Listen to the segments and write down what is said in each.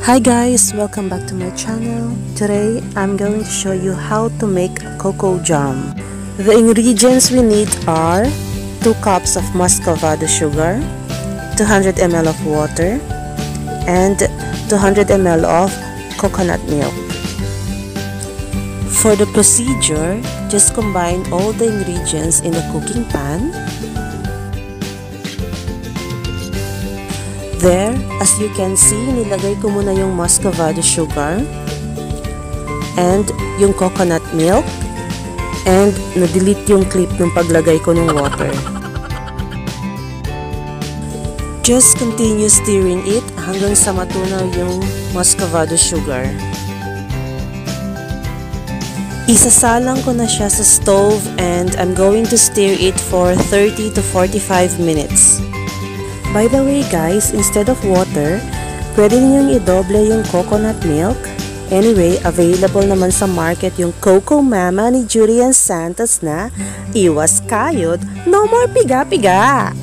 Hi guys, welcome back to my channel. Today I'm going to show you how to make cocoa jam. The ingredients we need are 2 cups of muscovado sugar, 200 ml of water, and 200 ml of coconut milk. For the procedure, just combine all the ingredients in a cooking pan. There, as you can see, nilagay ko muna yung muscovado sugar and yung coconut milk, and na-delete yung clip ng paglagay ko ng water. Just continue stirring it hanggang sa matunaw yung muscovado sugar. Isasalang ko na siya sa stove and I'm going to stir it for 30 to 45 minutes. By the way guys, instead of water, pwede ninyong i-doble yung coconut milk. Anyway, available naman sa market yung Coco Mama ni Julian Santos na iwas kayod, no more piga-piga!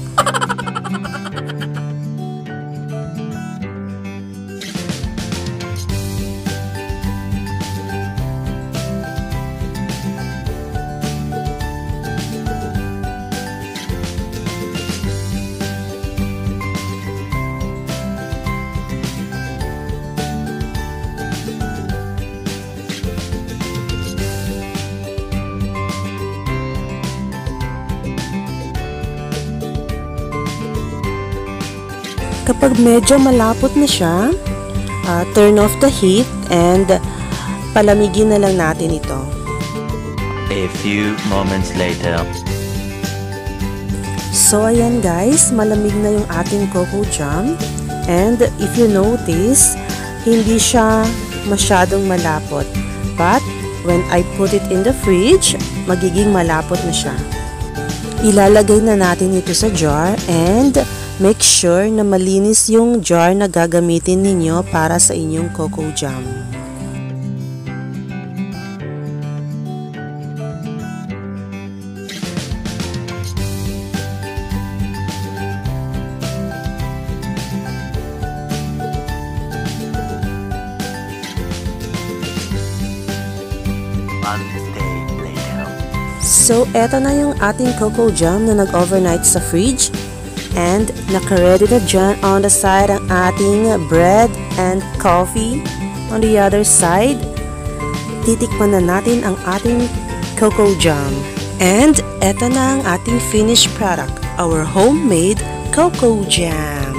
Kapag medyo malapot na siya, turn off the heat and palamigin na lang natin ito. A few moments later. So ayan guys, malamig na yung ating cocoa jam. And if you notice, hindi siya masyadong malapot. But when I put it in the fridge, magiging malapot na siya. Ilalagay na natin ito sa jar and make sure na malinis yung jar na gagamitin ninyo para sa inyong cocoa jam. So, eto na yung ating cocoa jam na nag-overnight sa fridge. And naka-ready na dyan on the side ang ating bread and coffee. On the other side, titikman na natin ang ating cocoa jam. And eto na ang ating finished product, our homemade cocoa jam.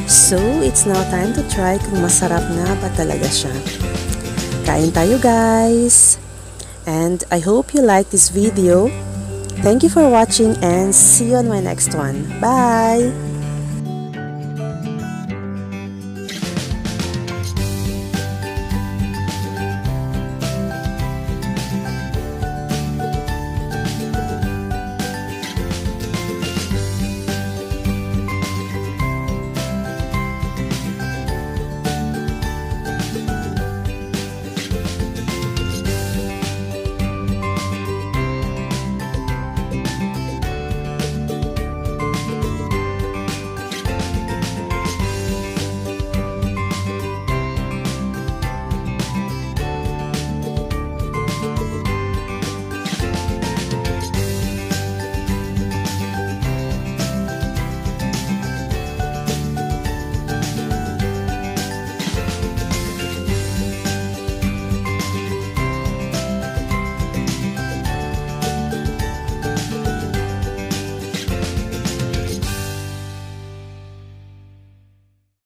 So, it's now time to try kung masarap nga ba talaga siya. Kain tayo guys! And I hope you like this video. Thank you for watching and see you on my next one. Bye!